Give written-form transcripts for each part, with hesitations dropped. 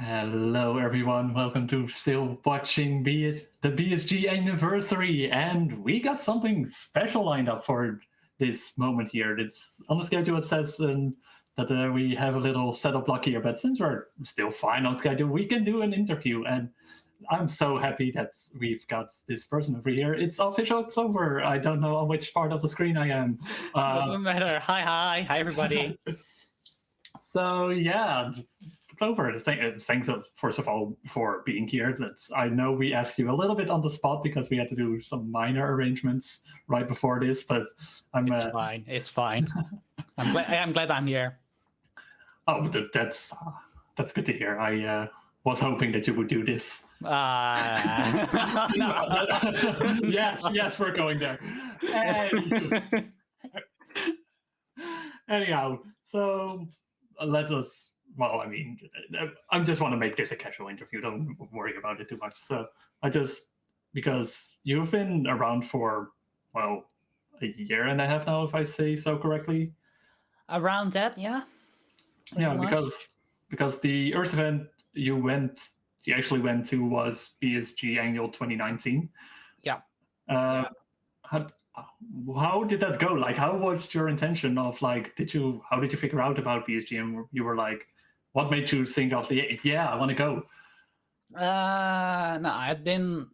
Hello, everyone. Welcome to Still Watching Be It, the BSG anniversary, and we got something special lined up for this moment here. It's on the schedule. It says that we have a little setup block here, but since we're still fine on schedule, we can do an interview. And I'm so happy that we've got this person over here. It's official Clover. I don't know on which part of the screen I am. Doesn't matter. Hi, everybody. So yeah, Clover, thanks first of all for being here. I know we asked you a little bit on the spot because we had to do some minor arrangements right before this, but It's fine. It's fine. I'm glad I'm here. Oh, that's good to hear. I was hoping that you would do this. Yes, we're going there. Anyhow, so let us. Well, I mean, I just want to make this a casual interview. Don't worry about it too much. So because you've been around for, well, a year and a half now, if I say so correctly. Around that, yeah. Yeah, because the Earth event you actually went to was BSG Annual 2019. Yeah. How did that go? Like, how was your intention of how did you figure out about BSG and you were like, what made you think of I want to go? No, I've been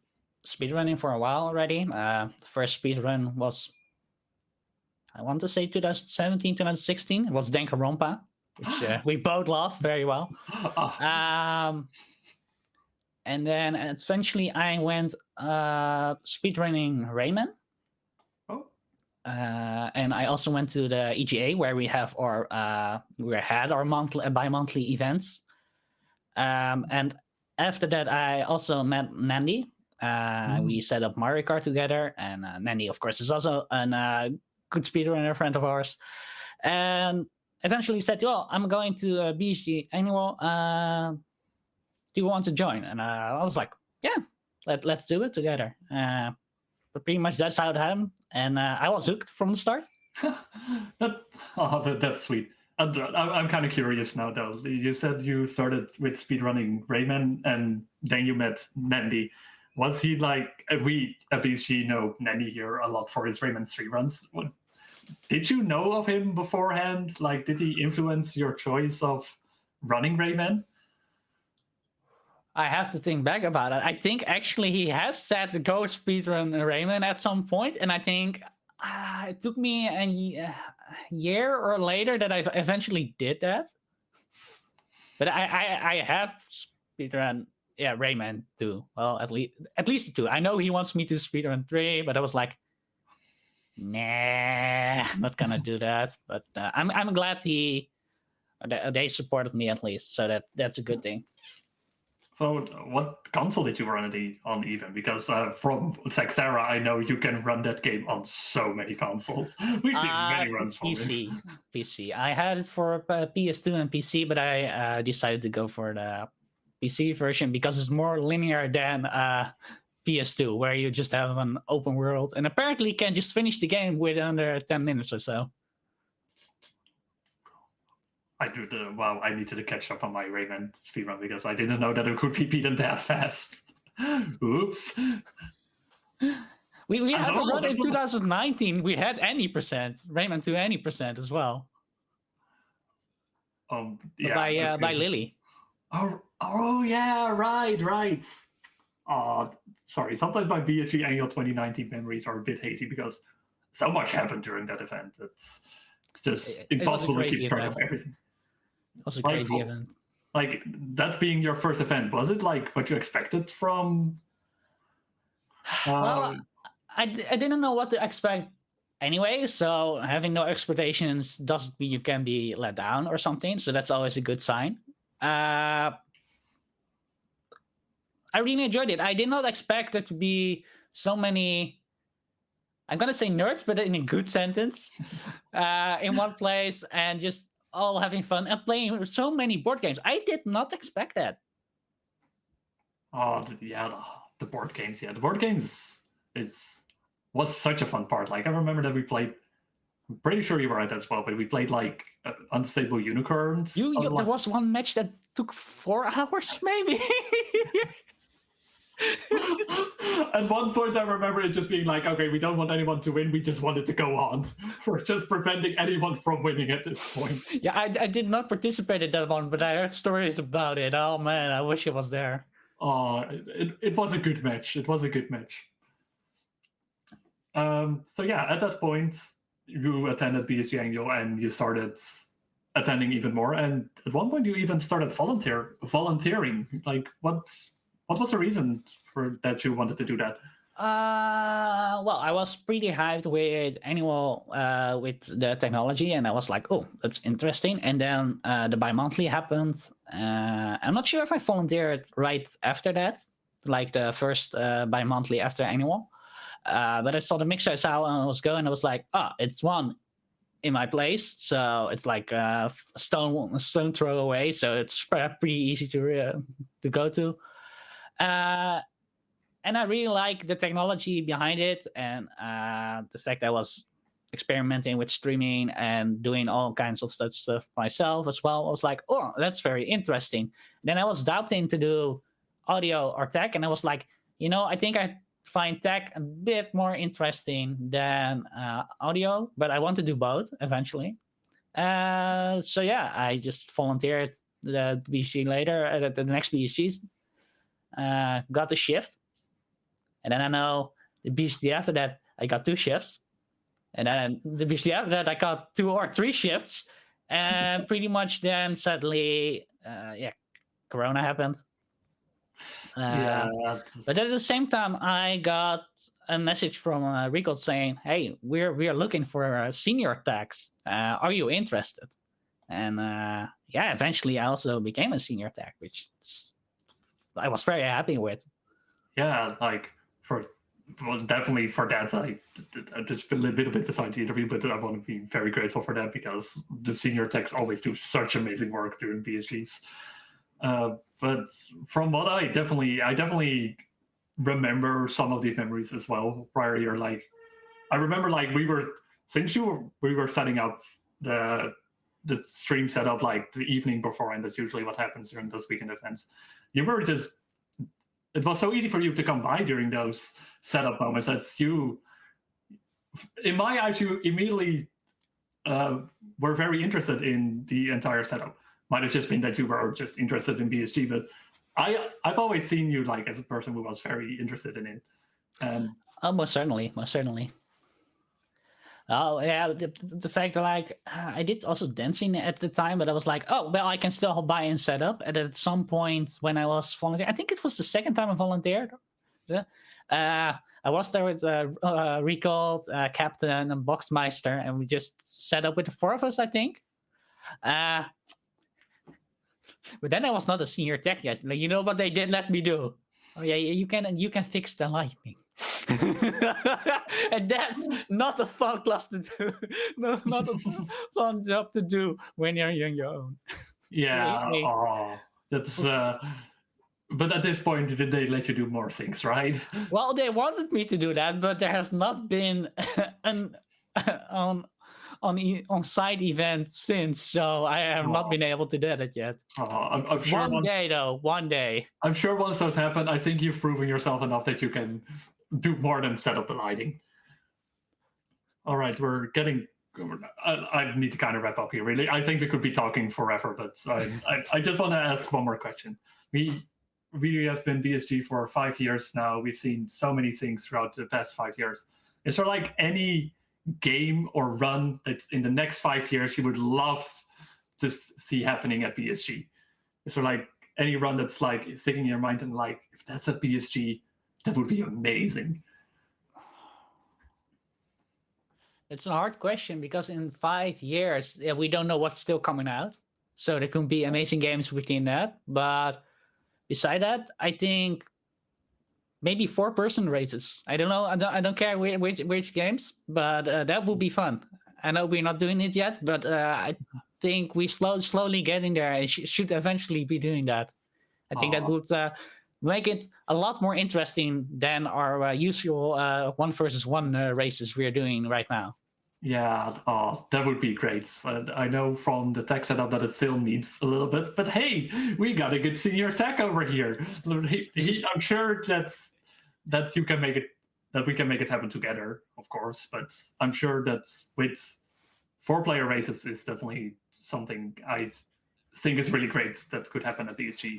speedrunning for a while already. The first speedrun was, I want to say 2017, 2016. It was Danganronpa, which we both loved very well. And then eventually I went speedrunning Rayman. And I also went to the EGA where we had our bi-monthly events. And after that, I also met Nandy. We set up Mario Kart together, and Nandy, of course, is also a good speedrunner friend of ours. And eventually said, "Well, I'm going to BSG annual. Do you want to join?" And I was like, "Yeah, let's do it together." But pretty much that's how it happened, and I was hooked from the start. That's sweet. I'm kind of curious now, though. You said you started with speedrunning Rayman, and then you met Nandy. Was he like, we at BSG know Nandy here a lot for his Rayman 3 runs? Did you know of him beforehand? Like, did he influence your choice of running Rayman? I have to think back about it. I think actually he has said to go speedrun Rayman at some point, and I think it took me a year or later that I eventually did that. But I have speedrun Rayman 2. Well, at least 2. I know he wants me to speedrun 3, but I was like, nah, not gonna do that. But I'm glad they supported me at least, so that's a good thing. So what console did you run on even? Because from Sextera, I know you can run that game on so many consoles. We've seen many runs from it. PC. I had it for PS2 and PC, but I decided to go for the PC version because it's more linear than PS2, where you just have an open world and apparently can just finish the game within under 10 minutes or so. I needed to catch up on my Rayman speedrun because I didn't know that it could be beaten that fast. Oops. We had a run in 2019. We had any percent Rayman 2 any percent as well. By Lily. Oh yeah, right. Oh, sorry. Sometimes my BSG Annual 2019 memories are a bit hazy because so much happened during that event. It's just impossible to keep track of everything. It was a crazy event. Like, that being your first event, was it like what you expected from? Well, I didn't know what to expect anyway, so having no expectations doesn't mean you can be let down or something, so that's always a good sign. I really enjoyed it. I did not expect there to be so many, I'm gonna say nerds, but in a good sentence, in one place, and just all having fun and playing so many board games. I did not expect that. Oh, the board games. Yeah, the board games was such a fun part. Like, I remember that we played I'm pretty sure you were at that as well, but we played like Unstable Unicorns. There was one match that took 4 hours, maybe. At one point, I remember it just being like, okay, we don't want anyone to win. We just want it to go on. We're just preventing anyone from winning at this point. Yeah, I did not participate in that one, but I heard stories about it. Oh man, I wish it was there. It was a good match. It was a good match. So yeah, at that point, you attended BSG Annual and you started attending even more. And at one point, you even started volunteering. Like, what was the reason for that you wanted to do that? Well, I was pretty hyped with Annual with the technology, and I was like, oh, that's interesting. And then the bi-monthly happened. I'm not sure if I volunteered right after that, like the first bi-monthly after Annual. But I saw the mixer how I was going. I was like, it's one in my place, so it's like a stone throw away. So it's pretty easy to go to. And I really like the technology behind it, and the fact I was experimenting with streaming and doing all kinds of stuff myself as well. I was like, oh, that's very interesting. Then I was doubting to do audio or tech, and I was like, I think I find tech a bit more interesting than audio, but I want to do both eventually. So yeah, I just volunteered the BSG later at the next BSGs. Got the shift, and then I know the BSG after that I got 2 shifts, and then the BSG after that I got 2 or 3 shifts, and pretty much then suddenly, Corona happened. But at the same time, I got a message from Recall saying, "Hey, we are looking for senior techs. Are you interested?" And eventually I also became a senior tech, which I was very happy with. Yeah, like definitely for that, like just a little bit beside the interview, but I want to be very grateful for that because the senior techs always do such amazing work during BSGs. But from what I definitely remember some of these memories as well. Prior year, like I remember, like we were setting up the stream setup like the evening before, and that's usually what happens during those weekend events. You were just, it was so easy for you to come by during those setup moments that you, in my eyes, you immediately were very interested in the entire setup. Might have just been that you were just interested in BSG, but I've always seen you like as a person who was very interested in it. Most certainly. Oh yeah, the fact that like I did also dancing at the time, but I was like, oh well, I can still buy and set up. And at some point when I was volunteering, I think it was the second time I volunteered. I was there with Recalled, Captain, and Boxmeister, and we just set up with the 4 of us, I think. But then I was not a senior tech yet. Like, you know what they did let me do? Oh yeah, you can fix the lightning. And that's not a fun class to do. No, not a fun job to do when you're on your own. Yeah, that's. But at this point, did they let you do more things, right? Well, they wanted me to do that, but there has not been an on-site event since, so I have not been able to do that yet. I'm sure one day. I'm sure once those happen, I think you've proven yourself enough that you can do more than set up the lighting. All right, we're getting. I need to kind of wrap up here. Really, I think we could be talking forever, but I just want to ask one more question. We have been BSG for 5 years now. We've seen so many things throughout the past 5 years. Is there like any game or run that in the next 5 years you would love to see happening at BSG? Is there like any run that's like sticking in your mind and like, if that's at BSG, that would be amazing? It's a hard question because in 5 years we don't know what's still coming out, so there could be amazing games within that. But beside that, I think maybe 4-person races. I don't know. I don't care which games, but that would be fun. I know we're not doing it yet, but I think we slowly getting there. And should eventually be doing that. I think that would make it a lot more interesting than our usual 1 versus 1 races we're doing right now. Yeah, oh, that would be great. I know from the tech setup that it still needs a little bit, but hey, we got a good senior tech over here. I'm sure that you can make it, that we can make it happen together, of course. But I'm sure that with 4-player races is definitely something I think is really great that could happen at BSG.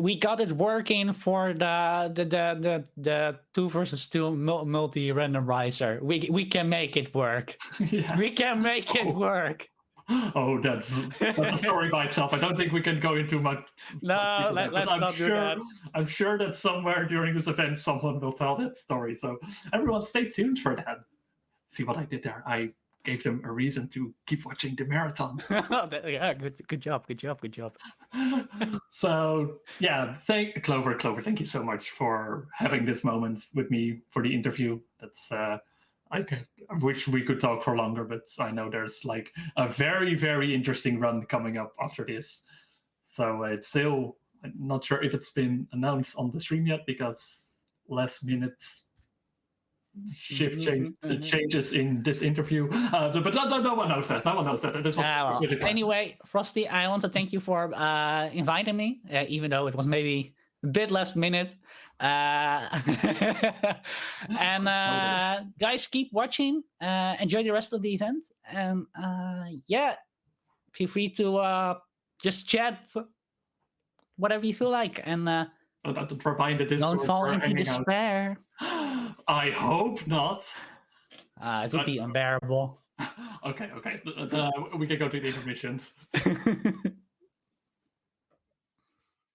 We got it working for the 2 versus 2 multi randomizer. We can make it work. Yeah. We can make it work. Oh, that's a story by itself. I don't think we can go into much. No, let's not do that. I'm sure that somewhere during this event, someone will tell that story. So everyone, stay tuned for that. See what I did there? I gave them a reason to keep watching the marathon. Yeah, good job. So yeah, thank Clover. Thank you so much for having this moment with me for the interview. That's I wish we could talk for longer, but I know there's like a very, very interesting run coming up after this. So it's still, I'm not sure if it's been announced on the stream yet because last minute changes in this interview. But no one knows that. No one knows that. Anyway, Frosty, I want to thank you for inviting me, even though it was maybe a bit last minute. And guys, keep watching. Enjoy the rest of the event. And yeah, feel free to just chat whatever you feel like. And don't fall into despair. I hope not. It would be unbearable. Okay. We can go to the intermission.